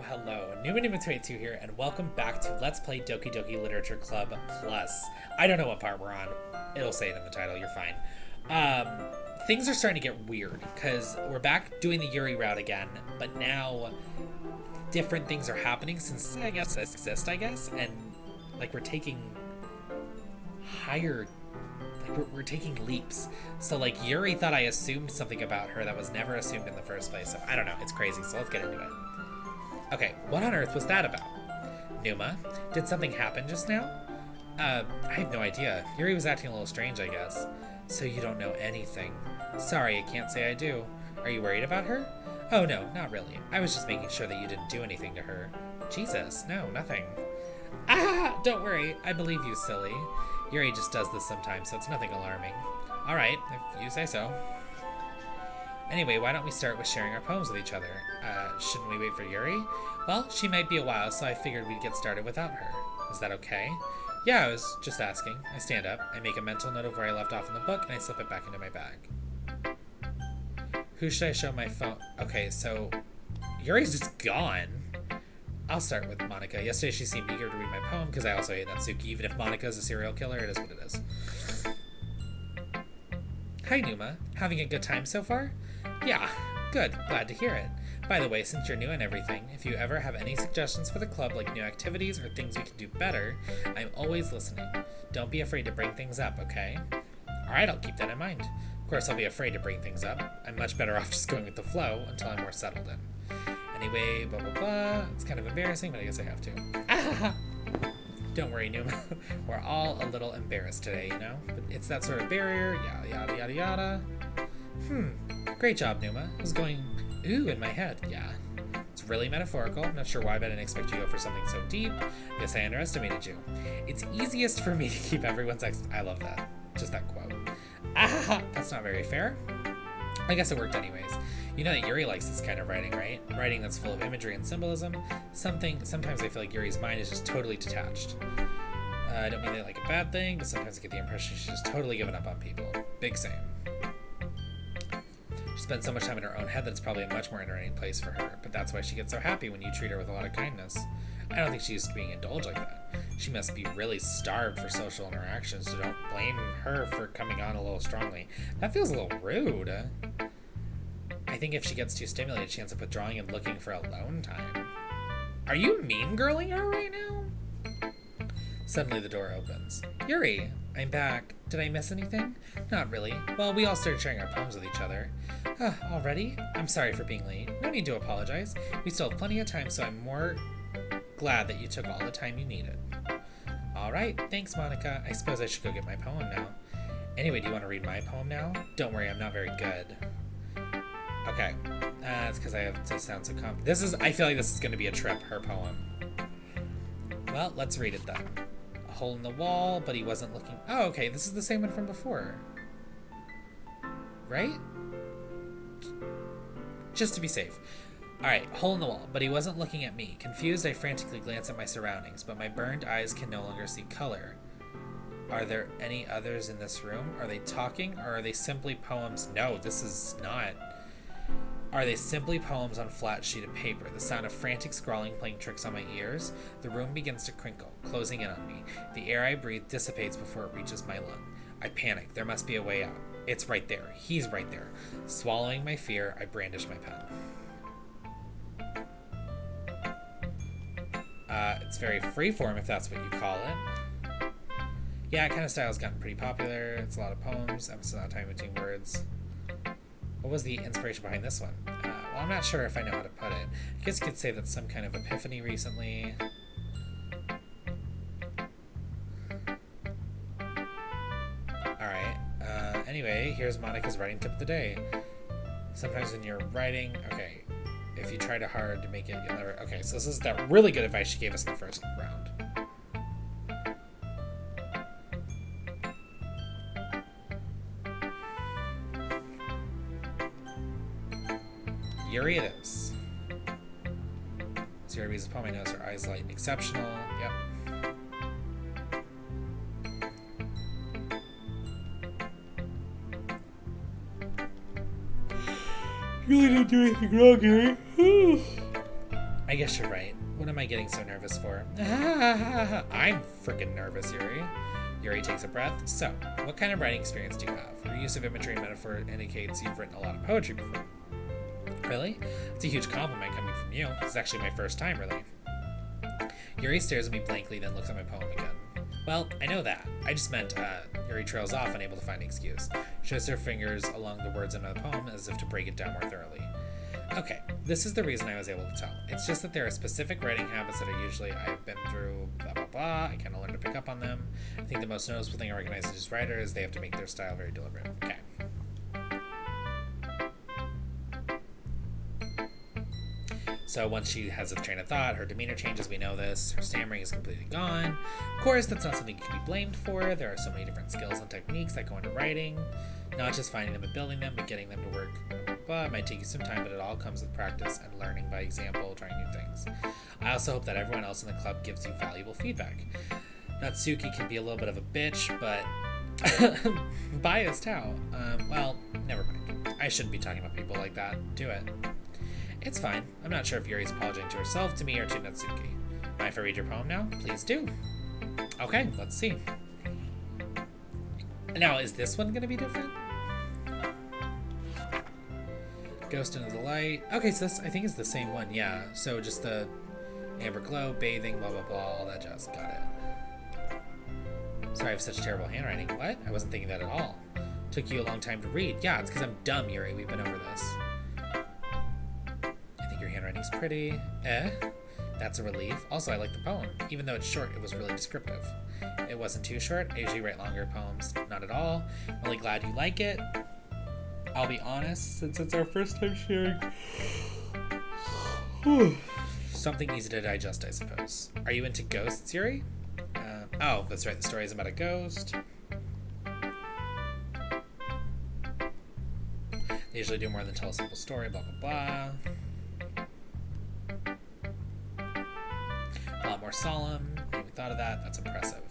Hello. Newman282 here, and welcome back to Let's Play Doki Doki Literature Club Plus. I don't know what part we're on. It'll say it in the title, you're fine. Things are starting to get weird, because we're back doing the Yuri route again, but now different things are happening since, I guess, this exists, and, like, we're taking higher, like, we're taking leaps. So, like, Yuri thought I assumed something about her that was never assumed in the first place, so I don't know, it's crazy, so let's get into it. Okay, what on earth was that about? Numa, did something happen just now? I have no idea. Yuri was acting a little strange, I guess. So you don't know anything. Sorry, I can't say I do. Are you worried about her? Oh no, not really. I was just making sure that you didn't do anything to her. Jesus, no, nothing. Ah, don't worry. I believe you, silly. Yuri just does this sometimes, so it's nothing alarming. Alright, if you say so. Anyway, why don't we start with sharing our poems with each other? Shouldn't we wait for Yuri? Well, she might be a while, so I figured we'd get started without her. Is that okay? Yeah, I was just asking. I stand up, I make a mental note of where I left off in the book, and I slip it back into my bag. Who should I show my phone? Okay, so Yuri's just gone. I'll start with Monica. Yesterday she seemed eager to read my poem, because I also hate Natsuki. Even if Monica's a serial killer, it is what it is. Hi, Numa. Having a good time so far? Yeah, good. Glad to hear it. By the way, since you're new and everything, if you ever have any suggestions for the club, like new activities or things we can do better, I'm always listening. Don't be afraid to bring things up, okay? Alright, I'll keep that in mind. Of course, I'll be afraid to bring things up. I'm much better off just going with the flow until I'm more settled in. Anyway, blah blah blah. It's kind of embarrassing, but I guess I have to. Don't worry, Numa. We're all a little embarrassed today, you know? But it's that sort of barrier, yada yada yada yada. Great job, Numa. I was going ooh in my head, yeah. It's really metaphorical. I'm not sure why, but I didn't expect you to go for something so deep. Guess I underestimated you. It's easiest for me to keep everyone's I love that. Just that quote. That's not very fair. I guess it worked anyways. You know that Yuri likes this kind of writing, right? Writing that's full of imagery and symbolism. Sometimes I feel like Yuri's mind is just totally detached. I don't mean that like a bad thing, but sometimes I get the impression she's just totally given up on people. Big same. She spends so much time in her own head that it's probably a much more entertaining place for her, but that's why she gets so happy when you treat her with a lot of kindness. I don't think she's used to being indulged like that. She must be really starved for social interactions, so don't blame her for coming on a little strongly. That feels a little rude. I think if she gets too stimulated, she ends up withdrawing and looking for alone time. Are you mean-girling her right now? Suddenly the door opens. Yuri, I'm back. Did I miss anything? Not really. Well, we all started sharing our poems with each other. Already? I'm sorry for being late. No need to apologize. We still have plenty of time, so I'm more glad that you took all the time you needed. Alright, thanks, Monica. I suppose I should go get my poem now. Anyway, do you want to read my poem now? Don't worry, I'm not very good. Okay. It's because I have to sound so I feel like this is going to be a trip, her poem. Well, let's read it then. A hole in the wall, but he wasn't looking. Oh, okay, this is the same one from before. Right? Just to be safe. Alright, hole in the wall, but he wasn't looking at me. Confused, I frantically glance at my surroundings, but my burned eyes can no longer see color. Are there any others in this room? Are they talking, or are they simply poems? No, this is not. Are they simply poems on a flat sheet of paper? The sound of frantic scrawling playing tricks on my ears. The room begins to crinkle, closing in on me. The air I breathe dissipates before it reaches my lung. I panic. There must be a way out. It's right there. He's right there. Swallowing my fear, I brandish my pen. It's very freeform, if that's what you call it. Yeah, kind of style's gotten pretty popular. It's a lot of poems, emphasis on time between words. What was the inspiration behind this one? Well, I'm not sure if I know how to put it. I guess you could say that's some kind of epiphany recently. Alright. Anyway, here's Monica's writing tip of the day. Sometimes when you're writing... Okay. If you try too hard to make it, you'll never... Okay, so this is that really good advice she gave us in the first round. Yuri it is. Zero reads the poem. I notice her eyes light and exceptional. Yep. You really didn't do anything wrong, Yuri. I guess you're right. What am I getting so nervous for? I'm freaking nervous, Yuri. Yuri takes a breath. So, what kind of writing experience do you have? Your use of imagery and metaphor indicates you've written a lot of poetry before. Really? It's a huge compliment coming from you. It's actually my first time, really. Yuri stares at me blankly, then looks at my poem again. Well, I know that. I just meant, Yuri trails off, unable to find an excuse. Shows her fingers along the words in the poem as if to break it down more thoroughly. Okay, this is the reason I was able to tell. It's just that there are specific writing habits that I've been through, blah, blah, blah. I kind of learned to pick up on them. I think the most noticeable thing I recognize as writers is they have to make their style very deliberate. Okay. So once she has a train of thought, her demeanor changes, we know this. Her stammering is completely gone. Of course, that's not something you can be blamed for. There are so many different skills and techniques that go into writing. Not just finding them and building them, but getting them to work. It might take you some time, but it all comes with practice and learning by example, trying new things. I also hope that everyone else in the club gives you valuable feedback. Natsuki can be a little bit of a bitch, but biased how? Well, never mind. I shouldn't be talking about people like that. Do it. It's fine. I'm not sure if Yuri's apologizing to herself, to me, or to Natsuki. Mind if I read your poem now? Please do. Okay, let's see. Now, is this one going to be different? Ghost into the light. Okay, so this, I think, is the same one. Yeah, so just the amber glow, bathing, blah, blah, blah, all that jazz. Got it. Sorry, I have such terrible handwriting. What? I wasn't thinking that at all. Took you a long time to read. Yeah, it's because I'm dumb, Yuri. We've been over this. I think your handwriting's pretty. That's a relief. Also, I like the poem. Even though it's short, it was really descriptive. It wasn't too short. I usually write longer poems. Not at all. I'm really glad you like it. I'll be honest, since it's our first time sharing. Something easy to digest, I suppose. Are you into ghosts, Yuri? Oh, that's right. The story is about a ghost. They usually do more than tell a simple story, blah, blah, blah. A lot more solemn. I even thought of that. That's impressive.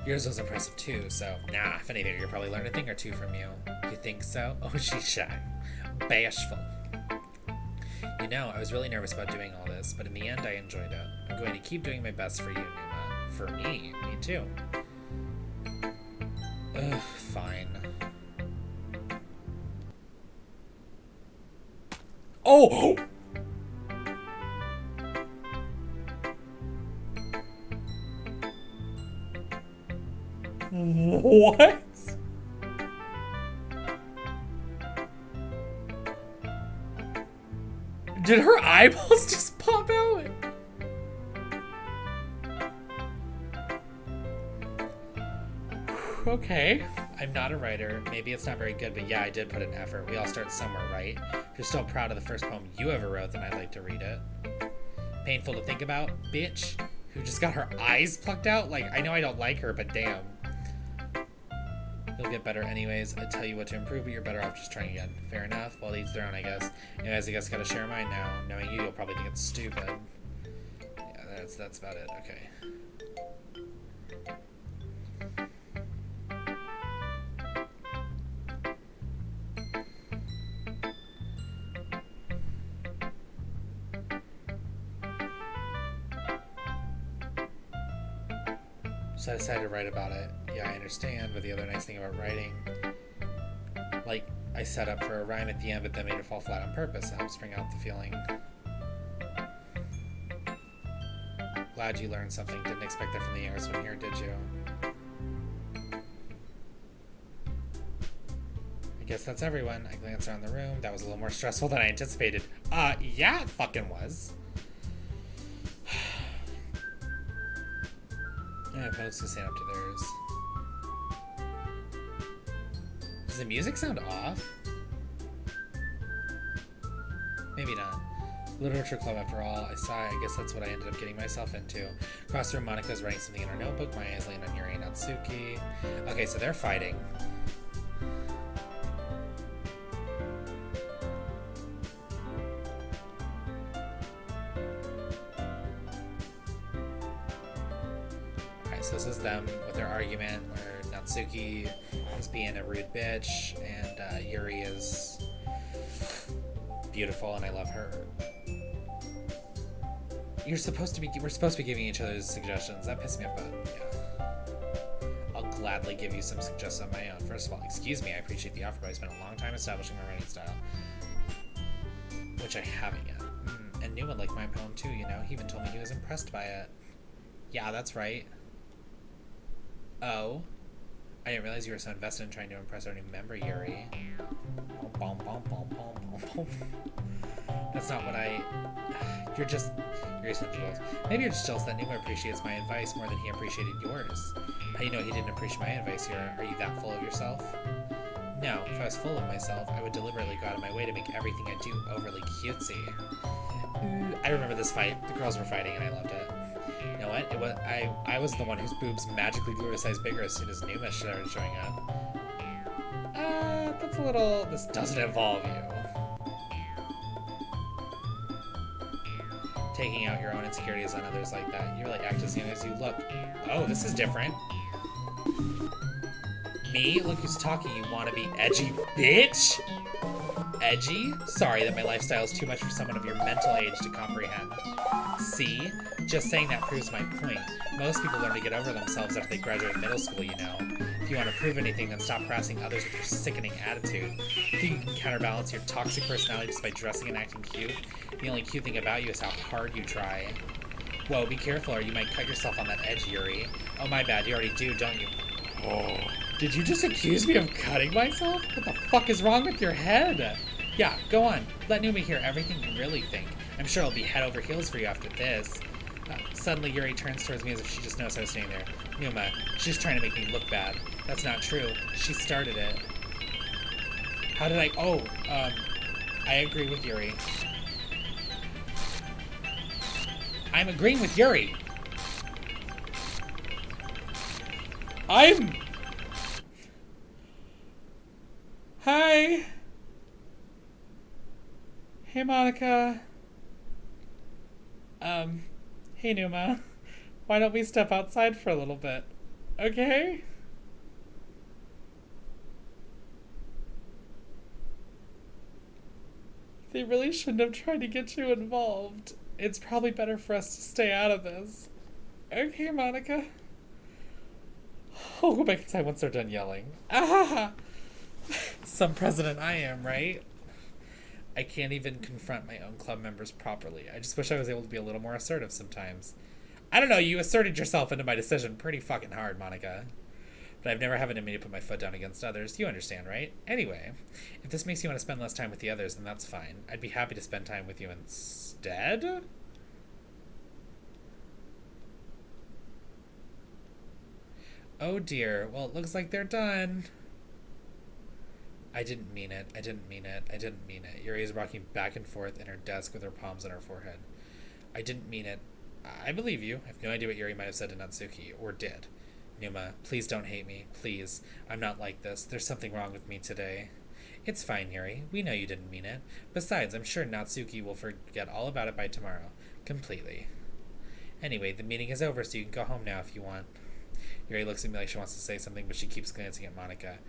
Yours was impressive too, so nah, if anything, you'll probably learn a thing or two from you. You think so? Oh, she's shy. Bashful. You know, I was really nervous about doing all this, but in the end, I enjoyed it. I'm going to keep doing my best for you, Numa. For me too. Ugh, fine. Oh! What? Did her eyeballs just pop out? Okay. I'm not a writer. Maybe it's not very good, but yeah, I did put in effort. We all start somewhere, right? If you're still proud of the first poem you ever wrote, then I'd like to read it. Painful to think about, bitch, who just got her eyes plucked out? Like, I know I don't like her, but damn. You'll get better anyways. I'd tell you what to improve, but you're better off just trying again. Fair enough. Well, each their own, I guess. Anyways, I guess gotta share mine now. Knowing you'll probably think it's stupid. Yeah, that's about it. Okay. So I decided to write about it. Yeah, I understand, but the other nice thing about writing, like, I set up for a rhyme at the end, but then made it fall flat on purpose. It helps bring out the feeling. Glad you learned something. Didn't expect that from the youngest one here, did you? I guess that's everyone. I glanced around the room. That was a little more stressful than I anticipated. Yeah, it fucking was. Yeah, folks can stand up to theirs. Does the music sound off? Maybe not. Literature club after all. I sigh. I guess that's what I ended up getting myself into. Across the room, Monika's writing something in her notebook. My eyes land on Yuri and Natsuki. Okay, so they're fighting. So this is them with their argument where Natsuki is being a rude bitch and Yuri is beautiful and I love her. We're supposed to be giving each other suggestions. That pissed me off, but yeah. I'll gladly give you some suggestions on my own. First of all, excuse me, I appreciate the offer, but I spent a long time establishing my writing style. Which I haven't yet. And Newman liked my poem too, you know. He even told me he was impressed by it. Yeah, that's right. Oh. I didn't realize you were so invested in trying to impress our new member, Yuri. That's not what I... You're essential. Maybe you're just jealous that Numa appreciates my advice more than he appreciated yours. How do you know he didn't appreciate my advice here? Are you that full of yourself? No, if I was full of myself, I would deliberately go out of my way to make everything I do overly cutesy. I remember this fight. The girls were fighting and I loved it. You know what? I was the one whose boobs magically grew a size bigger as soon as Numa started showing up. That's a little... This doesn't involve you. Taking out your own insecurities on others like that. You really act as young as you look. Oh, this is different. Me? Look who's talking, you wanna be edgy bitch! Edgy? Sorry that my lifestyle is too much for someone of your mental age to comprehend. See? Just saying that proves my point. Most people learn to get over themselves after they graduate middle school, you know. If you want to prove anything, then stop harassing others with your sickening attitude. Think you can counterbalance your toxic personality just by dressing and acting cute? The only cute thing about you is how hard you try. Whoa, be careful or you might cut yourself on that edge, Yuri. Oh my bad, you already do, don't you? Oh. Did you just accuse me of cutting myself? What the fuck is wrong with your head? Yeah, go on. Let Numa hear everything you really think. I'm sure I'll be head over heels for you after this. Suddenly, Yuri turns towards me as if she just knows I was standing there. Numa, she's trying to make me look bad. That's not true. She started it. How did I... Oh, I agree with Yuri. I'm agreeing with Yuri. Hi. Hey, Monica. Hey, Numa. Why don't we step outside for a little bit? Okay? They really shouldn't have tried to get you involved. It's probably better for us to stay out of this. Okay, Monica. I'll go back inside once they're done yelling. Ah! Some president I am, right? I can't even confront my own club members properly. I just wish I was able to be a little more assertive sometimes. I don't know, you asserted yourself into my decision pretty fucking hard, Monica. But I've never had it in me to put my foot down against others. You understand, right? Anyway, if this makes you want to spend less time with the others, then that's fine. I'd be happy to spend time with you instead. Oh dear, well it looks like they're done. I didn't mean it. I didn't mean it. I didn't mean it. Yuri is rocking back and forth in her desk with her palms on her forehead. I didn't mean it. I believe you. I have no idea what Yuri might have said to Natsuki, or did. Numa, please don't hate me. Please. I'm not like this. There's something wrong with me today. It's fine, Yuri. We know you didn't mean it. Besides, I'm sure Natsuki will forget all about it by tomorrow. Completely. Anyway, the meeting is over, so you can go home now if you want. Yuri looks at me like she wants to say something, but she keeps glancing at Monica.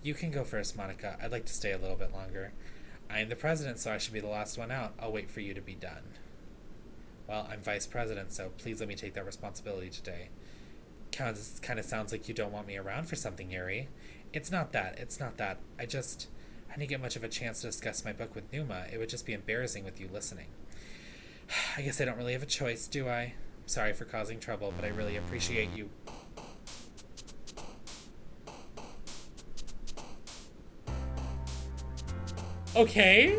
You can go first, Monica. I'd like to stay a little bit longer. I am the president, so I should be the last one out. I'll wait for you to be done. Well, I'm vice president, so please let me take that responsibility today. Kind of sounds like you don't want me around for something, Yuri. It's not that. I didn't get much of a chance to discuss my book with Numa. It would just be embarrassing with you listening. I guess I don't really have a choice, do I? I'm sorry for causing trouble, but I really appreciate you. Okay.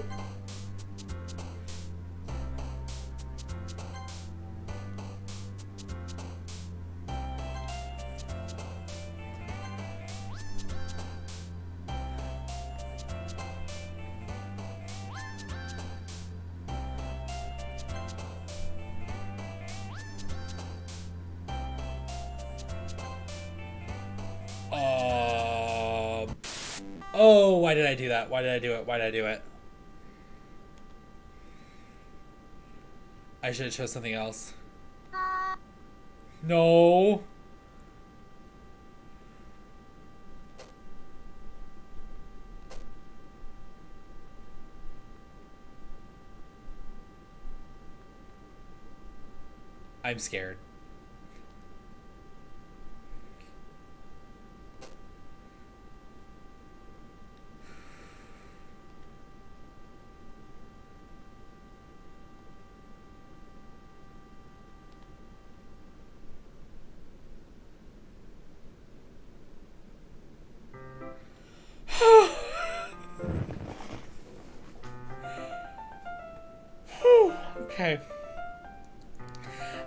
Oh, why did I do that? Why did I do it? I should have chose something else. No. I'm scared. Okay.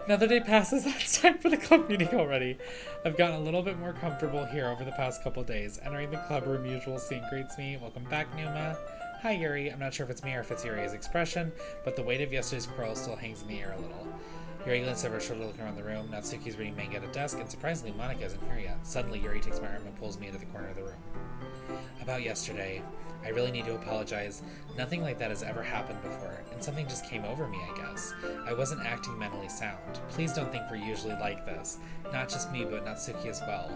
Another day passes. It's time for the club meeting already. I've gotten a little bit more comfortable here over the past couple days. Entering the club room, usual scene greets me. Welcome back, Numa. Hi, Yuri. I'm not sure if it's me or if it's Yuri's expression, but the weight of yesterday's quarrel still hangs in the air a little. Yuri glances over her shoulder looking around the room. Natsuki's reading manga at a desk, and surprisingly, Monika isn't here yet. Suddenly, Yuri takes my arm and pulls me into the corner of the room. About yesterday, I really need to apologize. Nothing like that has ever happened before, and something just came over me, I guess. I wasn't acting mentally sound. Please don't think we're usually like this. Not just me, but Natsuki as well.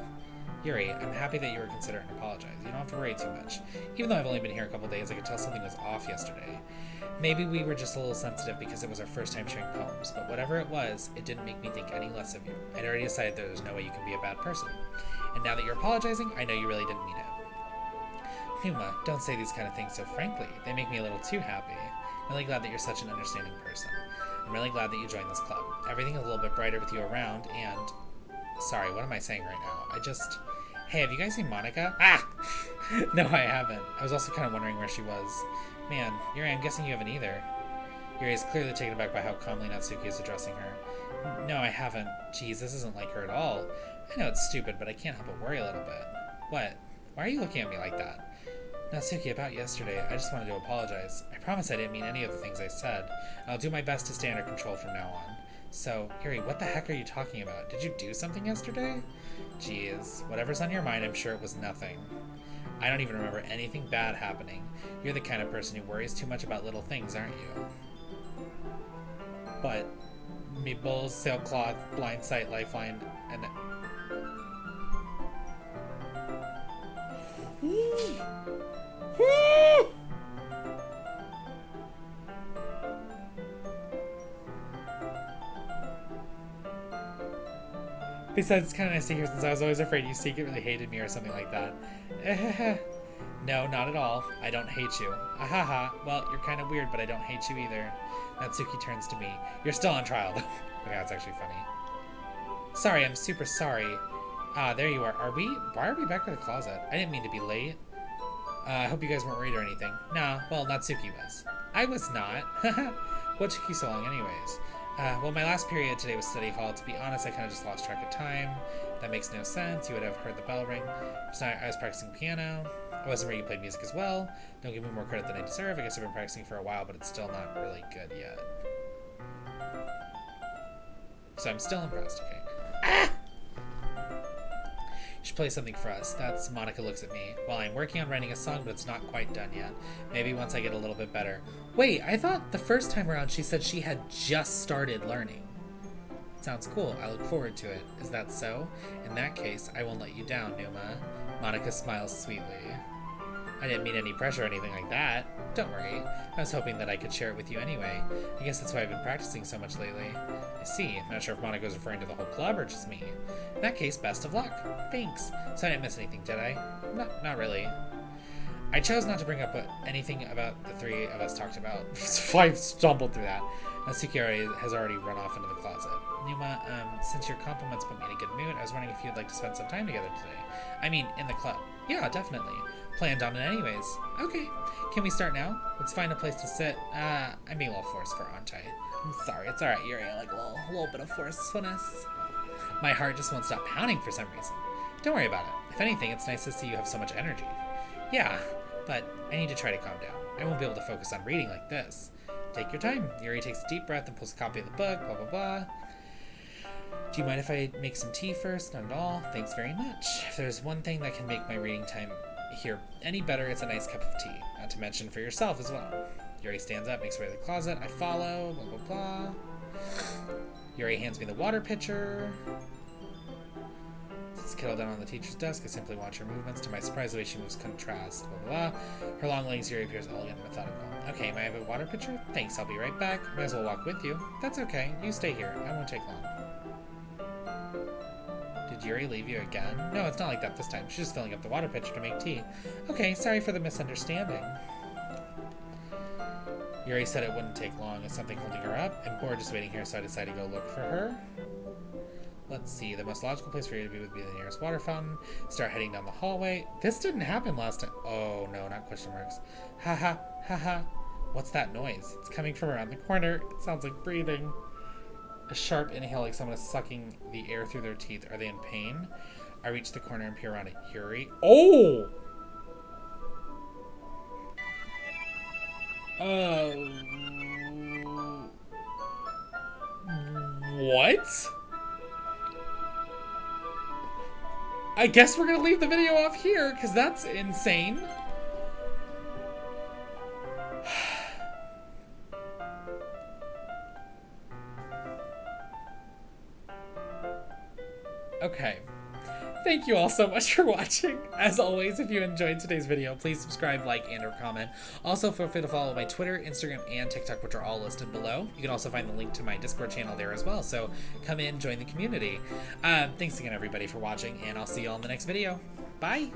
Yuri, I'm happy that you were considering apologize. You don't have to worry too much. Even though I've only been here a couple days, I could tell something was off yesterday. Maybe we were just a little sensitive because it was our first time sharing poems, but whatever it was, it didn't make me think any less of you. I'd already decided that there's no way you can be a bad person. And now that you're apologizing, I know you really didn't mean it. Numa, don't say these kind of things so frankly. They make me a little too happy. I'm really glad that you're such an understanding person. I'm really glad that you joined this club. Everything is a little bit brighter with you around, and... Sorry, what am I saying right now? Hey, have you guys seen Monika? Ah! No, I haven't. I was also kind of wondering where she was. Man, Yuri, I'm guessing you haven't either. Yuri is clearly taken aback by how calmly Natsuki is addressing her. No, I haven't. Geez, this isn't like her at all. I know it's stupid, but I can't help but worry a little bit. What? Why are you looking at me like that? Natsuki, about yesterday, I just wanted to apologize. I promise I didn't mean any of the things I said. I'll do my best to stay under control from now on. So, Yuri, what the heck are you talking about? Did you do something yesterday? Jeez, whatever's on your mind, I'm sure it was nothing. I don't even remember anything bad happening. You're the kind of person who worries too much about little things, aren't you? But, meatballs, sailcloth, blind sight, lifeline, and... Besides, it's kind of nice to hear since I was always afraid you secretly hated me or something like that. No, not at all. I don't hate you. Ahaha. Well, you're kind of weird, but I don't hate you either. Natsuki turns to me. You're still on trial, though. Okay, that's actually funny. Sorry, I'm super sorry. Ah, there you are. Why are we back to the closet? I didn't mean to be late. I hope you guys weren't worried or anything. Nah, well, Natsuki was. I was not. What took you so long anyways? Well, my last period today was study hall. To be honest, I kind of just lost track of time. That makes no sense. You would have heard the bell ring. I was practicing piano. I wasn't where you played music as well. Don't give me more credit than I deserve. I guess I've been practicing for a while, but it's still not really good yet. So I'm still impressed, okay? Ah! You should play something for us. That's Monika looks at me. Well, I'm working on writing a song, but it's not quite done yet. Maybe once I get a little bit better. Wait, I thought the first time around she said she had just started learning. Sounds cool. I look forward to it. Is that so? In that case, I won't let you down, Numa. Monika smiles sweetly. I didn't mean any pressure or anything like that. Don't worry. I was hoping that I could share it with you anyway. I guess that's why I've been practicing so much lately. I see. I'm not sure if Monika was referring to the whole club or just me. In that case, best of luck. Thanks. So I didn't miss anything, did I? Not really. I chose not to bring up anything about the three of us talked about. I stumbled through that. Natsuki has already run off into the closet. Numa, since your compliments put me in a good mood, I was wondering if you'd like to spend some time together today. I mean, in the club. Yeah, definitely. Planned on it anyways. Okay. Can we start now? Let's find a place to sit. I'm being a little forceful, aren't I? I'm sorry. It's alright, Yuri. I like a little bit of forcefulness. My heart just won't stop pounding for some reason. Don't worry about it. If anything, it's nice to see you have so much energy. Yeah, but I need to try to calm down. I won't be able to focus on reading like this. Take your time. Yuri takes a deep breath and pulls a copy of the book, blah, blah, blah. Do you mind if I make some tea first? Not at all. Thanks very much. If there's one thing that can make my reading time here any better, it's a nice cup of tea. Not to mention for yourself as well. Yuri stands up, makes her way to the closet. I follow, blah, blah, blah. Yuri hands me the water pitcher. It's kiddo down on the teacher's desk. I simply watch her movements. To my surprise, the way she moves contrasts. Blah, blah, blah. Her long legs here appears elegant and methodical. Okay, may I have a water pitcher? Thanks, I'll be right back. May as well walk with you. That's okay. You stay here. I won't take long. Did Yuri leave you again? No, it's not like that this time. She's just filling up the water pitcher to make tea. Okay, sorry for the misunderstanding. Yuri said it wouldn't take long. Is something holding her up? I'm bored just waiting here, so I decided to go look for her. Let's see. The most logical place for you to be would be the nearest water fountain. Start heading down the hallway. This didn't happen last time. Oh, no, not question marks. Haha, haha. What's that noise? It's coming from around the corner. It sounds like breathing. A sharp inhale like someone is sucking the air through their teeth. Are they in pain? I reach the corner and peer around at Yuri. Oh! What? I guess we're gonna leave the video off here, because that's insane. Okay. Thank you all so much for watching. As always, if you enjoyed today's video, please subscribe, like, and or comment. Also, feel free to follow my Twitter, Instagram, and TikTok, which are all listed below. You can also find the link to my Discord channel there as well, so come in, join the community. Thanks again, everybody, for watching, and I'll see you all in the next video. Bye!